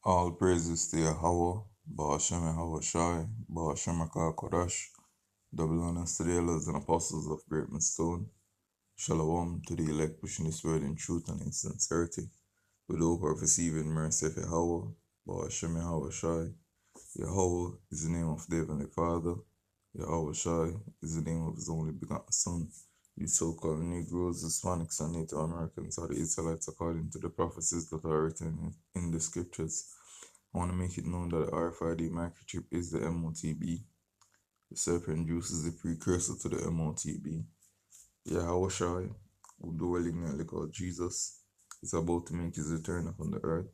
All praises to Yahweh, Ba'ashem Yahweh Shai, Ba'ashem Akar Kodash, double honors to the elders and apostles of Great Stone. Shalom to the elect pushing this word in truth and in sincerity, with hope of receiving mercy of Yahweh, Ba'ashem Yahweh Shai. Yahweh is the name of the Heavenly Father. Yahweh Shai is the name of his only begotten Son. You so-called Negroes, Hispanics, and Native Americans are the Israelites according to the prophecies that are written in the scriptures. I want to make it known that the RFID microchip is the MOTB. The serpent juice is the precursor to the MOTB. Yahweh Shai, who dwelling in the called Jesus, is about to make his return upon the earth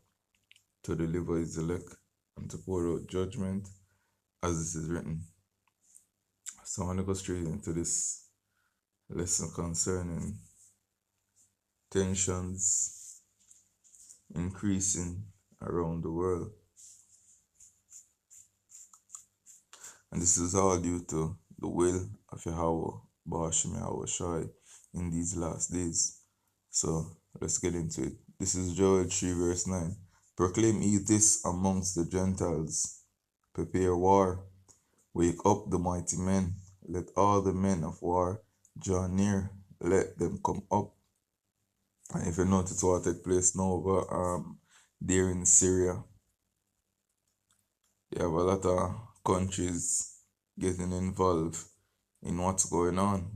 to deliver his elect and to pour out judgment, as this is written. So I want to go straight into this lesson concerning tensions increasing around the world. And this is all due to the will of Yahweh, Ba'ashem Yahweh Shai, in these last days. So let's get into it. This is Joel 3 verse 9. Proclaim ye this amongst the Gentiles. Prepare war. Wake up the mighty men. Let all the men of war draw near. Let them come up. And if you notice what take place now over there in Syria, you have a lot of countries getting involved in what's going on,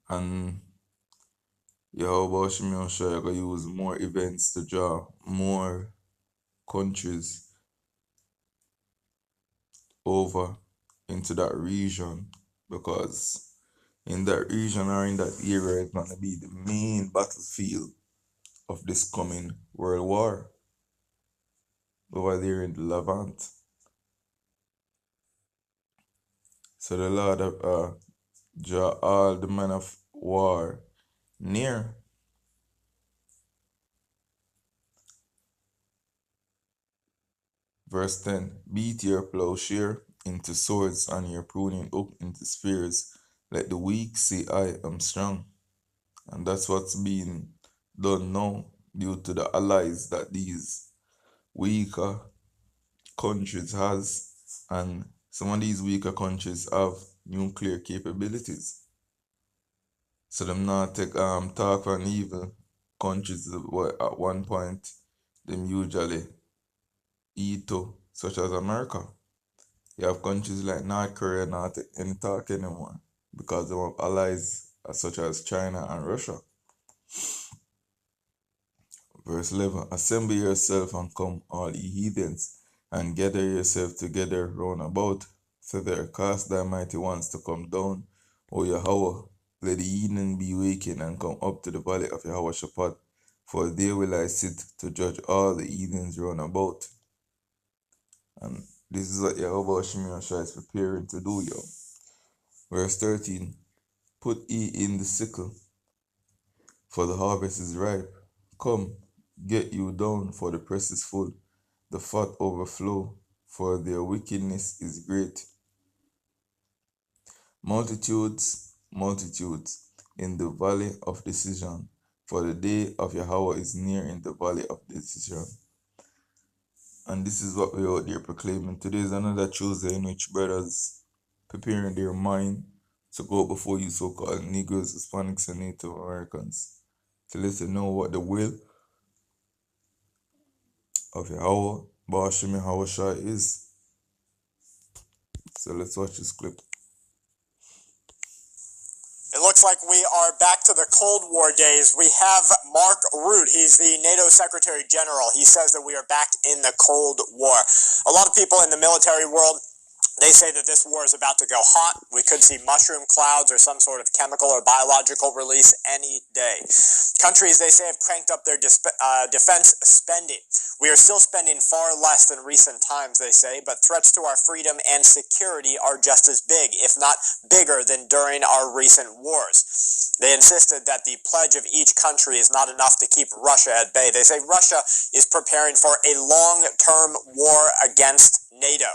And Yahweh Shemel Shai gonna use more events to draw more countries over into that region, because in that region or in that area is gonna be the main battlefield of this coming world war over there in the Levant. So the Lord draw all the men of war near. Verse 10. Beat your plowshare into swords and your pruning hook into spears. Let the weak say, I am strong. And that's what's being done now due to the allies that these weaker countries has, and some of these weaker countries have nuclear capabilities. So them not take talk on evil countries at one point them usually eat to, such as America. You have countries like North Korea not take any talk anymore because they have allies such as China and Russia. Verse 11. Assemble yourself and come, all ye heathens, and gather yourself together round about. So there cast thy mighty ones to come down, O Yahweh. Let the heathen be wakened and come up to the valley of Yahweh Shaphat, for there will I sit to judge all the heathens round about. And this is what Yahweh Shemel Shai is preparing to do, yo. Verse 13. Put ye in the sickle, for the harvest is ripe. Come, get you down, for the press is full. The fat overflow, for their wickedness is great. Multitudes, multitudes, in the valley of decision, for the day of Yahweh is near in the valley of decision. And this is what we're out there proclaiming. Today is another Tuesday in which brothers preparing their mind to go before you so-called Negroes, Hispanics, and Native Americans, to let them know what the will of Yahweh, Ba'ashem Yahweh Shai is. So let's watch this clip. It looks like we are back to the Cold War days. We have Mark Rutte. He's the NATO Secretary General. He says that we are back in the Cold War. A lot of people in the military world, they say that this war is about to go hot. We could see mushroom clouds or some sort of chemical or biological release any day. Countries, they say, have cranked up their defense spending. We are still spending far less than recent times, they say, but threats to our freedom and security are just as big, if not bigger, than during our recent wars. They insisted that the pledge of each country is not enough to keep Russia at bay. They say Russia is preparing for a long-term war against NATO.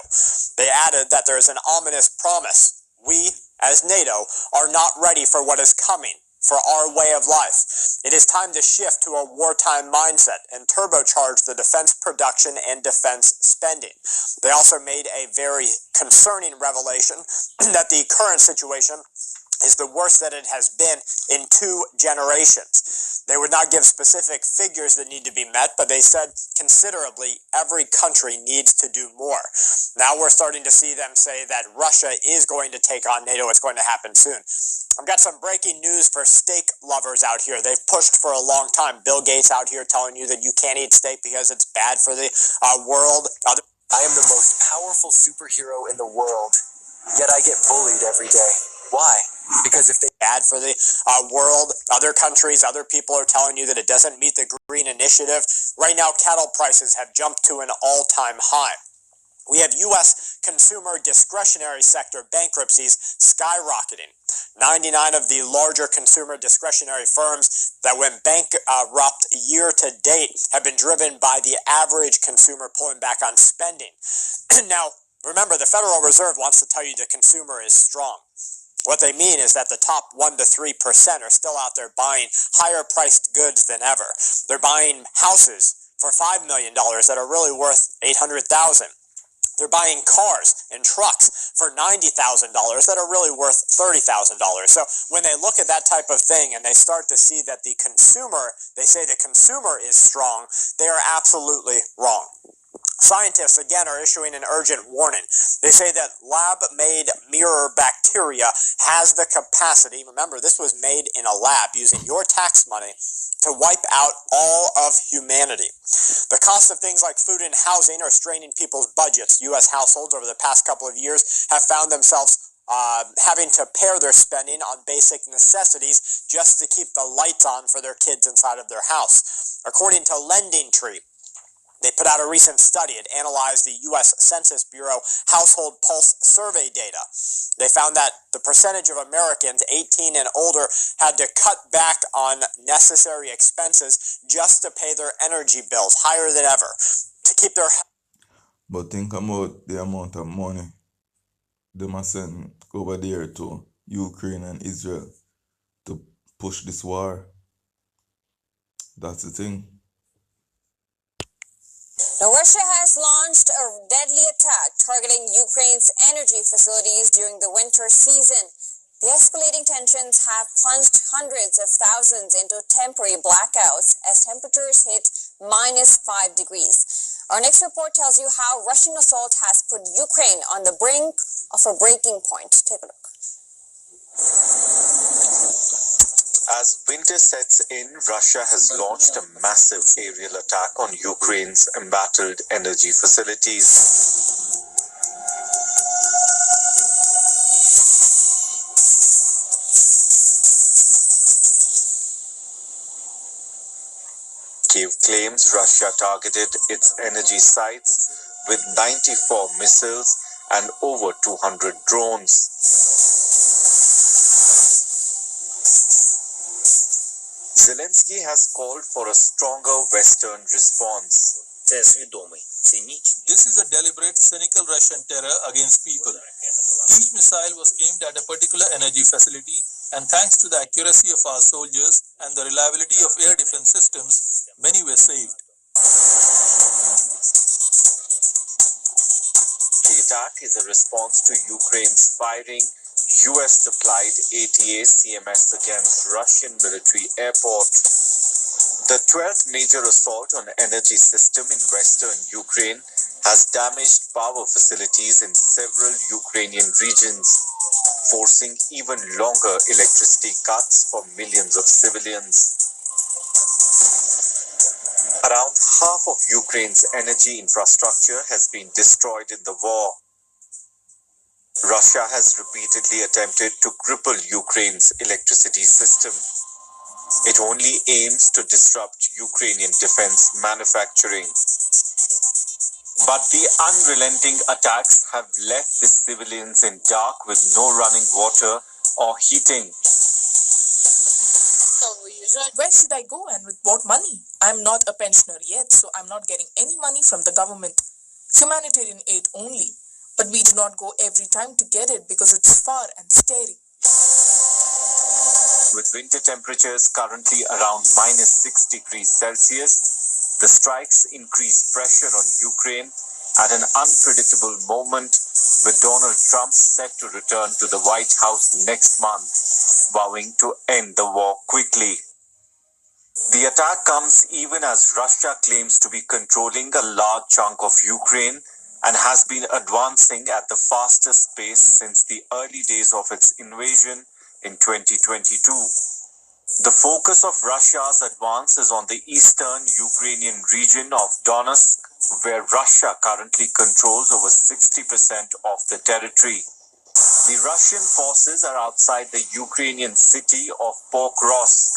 They added that there is an ominous promise. We, as NATO, are not ready for what is coming for our way of life. It is time to shift to a wartime mindset and turbocharge the defense production and defense spending. They also made a very concerning revelation that the current situation is the worst that it has been in 2 generations. They would not give specific figures that need to be met, but they said considerably every country needs to do more. Now we're starting to see them say that Russia is going to take on NATO. It's going to happen soon. I've got some breaking news for steak lovers out here. They've pushed for a long time. Bill Gates out here telling you that you can't eat steak because it's bad for the world. I am the most powerful superhero in the world, yet I get bullied every day. Why? Because if they bad for the world, other countries, other people are telling you that it doesn't meet the Green Initiative. Right now, cattle prices have jumped to an all-time high. We have U.S. consumer discretionary sector bankruptcies skyrocketing. 99 of the larger consumer discretionary firms that went bankrupt year to date have been driven by the average consumer pulling back on spending. Now, remember, the Federal Reserve wants to tell you the consumer is strong. What they mean is that the top 1 to 3% are still out there buying higher priced goods than ever. They're buying houses for $5 million that are really worth $800,000. They're buying cars and trucks for $90,000 that are really worth $30,000. So when they look at that type of thing and they start to see that they say the consumer is strong, they are absolutely wrong. Scientists, again, are issuing an urgent warning. They say that lab-made mirror bacteria has the capacity, remember, this was made in a lab using your tax money, to wipe out all of humanity. The cost of things like food and housing are straining people's budgets. U.S. households over the past couple of years have found themselves having to pare their spending on basic necessities just to keep the lights on for their kids inside of their house. According to LendingTree, they put out a recent study. It analyzed the U.S. Census Bureau Household Pulse survey data. They found that the percentage of Americans 18 and older had to cut back on necessary expenses just to pay their energy bills, higher than ever, to keep their... But think about the amount of money they must send over there to Ukraine and Israel to push this war. That's the thing. Now, Russia has launched a deadly attack targeting Ukraine's energy facilities during the winter season. The escalating tensions have plunged hundreds of thousands into temporary blackouts as temperatures hit -5 degrees. Our next report tells you how Russian assault has put Ukraine on the brink of a breaking point. Take a look. As winter sets in, Russia has launched a massive aerial attack on Ukraine's embattled energy facilities. Kyiv claims Russia targeted its energy sites with 94 missiles and over 200 drones. Zelensky has called for a stronger Western response. This is a deliberate, cynical Russian terror against people. Each missile was aimed at a particular energy facility, and thanks to the accuracy of our soldiers and the reliability of air defense systems, many were saved. The attack is a response to Ukraine's firing US-supplied ATACMS against Russian military airport. The 12th major assault on energy system in western Ukraine has damaged power facilities in several Ukrainian regions, forcing even longer electricity cuts for millions of civilians. Around half of Ukraine's energy infrastructure has been destroyed in the war. Russia has repeatedly attempted to cripple Ukraine's electricity system. It only aims to disrupt Ukrainian defense manufacturing. But the unrelenting attacks have left the civilians in dark with no running water or heating. Where should I go and with what money? I'm not a pensioner yet, so I'm not getting any money from the government. Humanitarian aid only. But we do not go every time to get it because it's far and scary. With winter temperatures currently around -6 degrees Celsius, the strikes increase pressure on Ukraine at an unpredictable moment, with Donald Trump set to return to the White House next month, vowing to end the war quickly. The attack comes even as Russia claims to be controlling a large chunk of Ukraine and has been advancing at the fastest pace since the early days of its invasion in 2022. The focus of Russia's advance is on the eastern Ukrainian region of Donetsk, where Russia currently controls over 60% of the territory. The Russian forces are outside the Ukrainian city of Pokrovsk.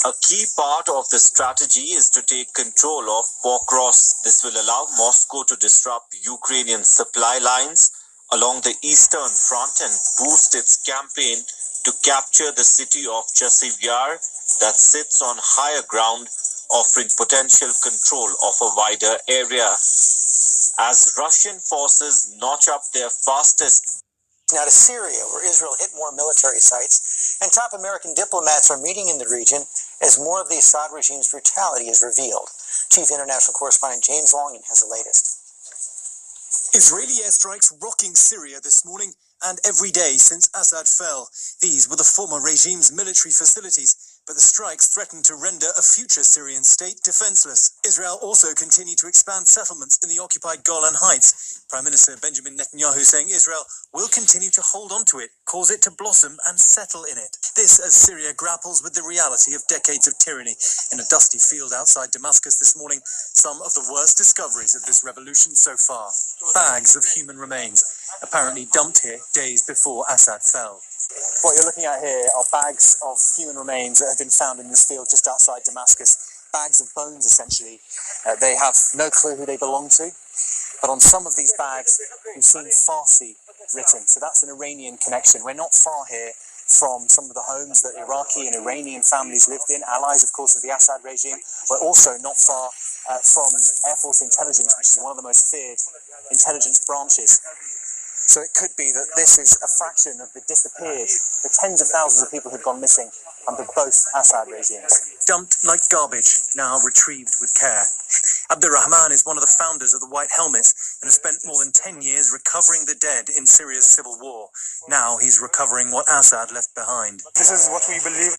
A key part of the strategy is to take control of Pokrovsk. This will allow Moscow to disrupt Ukrainian supply lines along the eastern front and boost its campaign to capture the city of Chasiv Yar that sits on higher ground, offering potential control of a wider area. As Russian forces notch up their fastest. Now to Syria, where Israel hit more military sites, and top American diplomats are meeting in the region as more of the Assad regime's brutality is revealed. Chief International Correspondent James Longin has the latest. Israeli airstrikes rocking Syria this morning and every day since Assad fell. These were the former regime's military facilities, but the strikes threatened to render a future Syrian state defenseless. Israel also continued to expand settlements in the occupied Golan Heights. Prime Minister Benjamin Netanyahu saying Israel will continue to hold on to it, cause it to blossom and settle in it. This as Syria grapples with the reality of decades of tyranny. In a dusty field outside Damascus this morning, some of the worst discoveries of this revolution so far. Bags of human remains, apparently dumped here days before Assad fell. What you're looking at here are bags of human remains that have been found in this field just outside Damascus. Bags of bones, essentially. They have no clue who they belong to, but on some of these bags, we've seen Farsi written. So that's an Iranian connection. We're not far here from some of the homes that Iraqi and Iranian families lived in, allies, of course, of the Assad regime. We're also not far from Air Force intelligence, which is one of the most feared intelligence branches. So it could be that this is a fraction of the disappeared, the tens of thousands of people who've gone missing under both Assad regimes. Dumped like garbage, now retrieved with care. Abdurrahman is one of the founders of the White Helmets and has spent more than 10 years recovering the dead in Syria's civil war. Now he's recovering what Assad left behind. This is what we believe.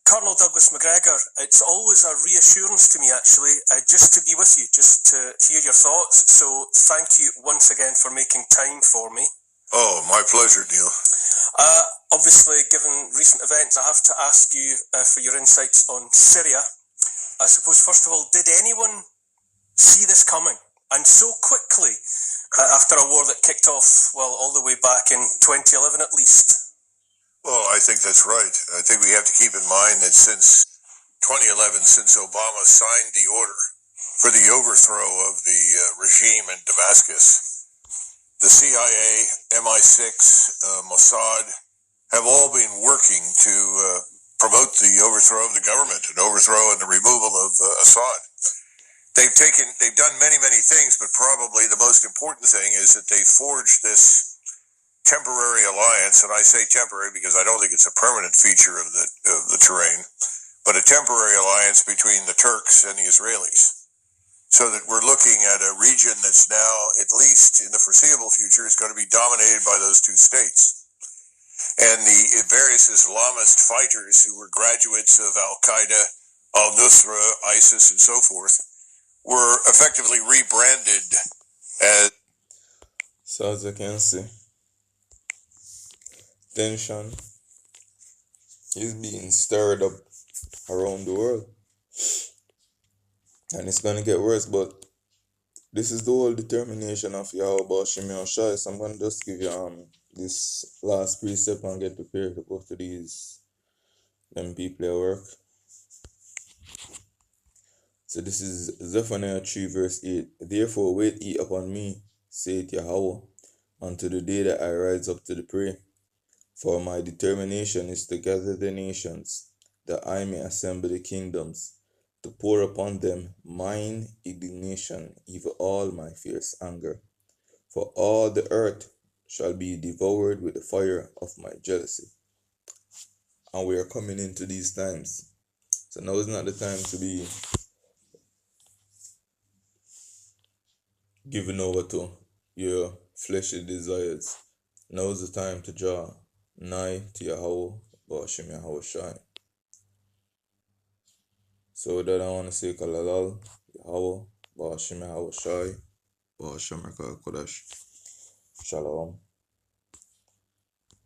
Colonel Douglas McGregor, it's always a reassurance to me, actually, just to be with you, just to hear your thoughts. So thank you once again for making time for me. Oh, my pleasure, Neil. Obviously, given recent events, I have to ask you for your insights on Syria. I suppose, first of all, did anyone see this coming? And so quickly, after a war that kicked off, well, all the way back in 2011 at least? Well, I think that's right. I think we have to keep in mind that since 2011, since Obama signed the order for the overthrow of the regime in Damascus, the CIA, MI6, Mossad have all been working to promote the overthrow of the government, an overthrow and the removal of Assad. They've done many, many things, but probably the most important thing is that they forged this temporary alliance, and I say temporary because I don't think it's a permanent feature of the terrain, but a temporary alliance between the Turks and the Israelis. So that we're looking at a region that's now, at least in the foreseeable future, is going to be dominated by those two states. And the various Islamist fighters who were graduates of Al-Qaeda, Al-Nusra, ISIS, and so forth, were effectively rebranded as... So as you can see, tension is being stirred up around the world, and it's going to get worse. But this is the whole determination of Yahweh Bashim Yahushai. So I'm going to just give you this last precept and get prepared to go to them people at work. So this is Zephaniah 3 verse 8. Therefore wait ye upon me, saith Yahweh, unto the day that I rise up to the prey. For my determination is to gather the nations, that I may assemble the kingdoms, to pour upon them mine indignation, even all my fierce anger. For all the earth shall be devoured with the fire of my jealousy. And we are coming into these times. So now is not the time to be given over to your fleshly desires. Now is the time to draw nigh to Yahweh, Ba'ashem Yahweh Shai. So with that I want to say Kalalal, Yahweh, Ba'ashem Yahweh Shai, Ba'ashem Kodash. Shalom.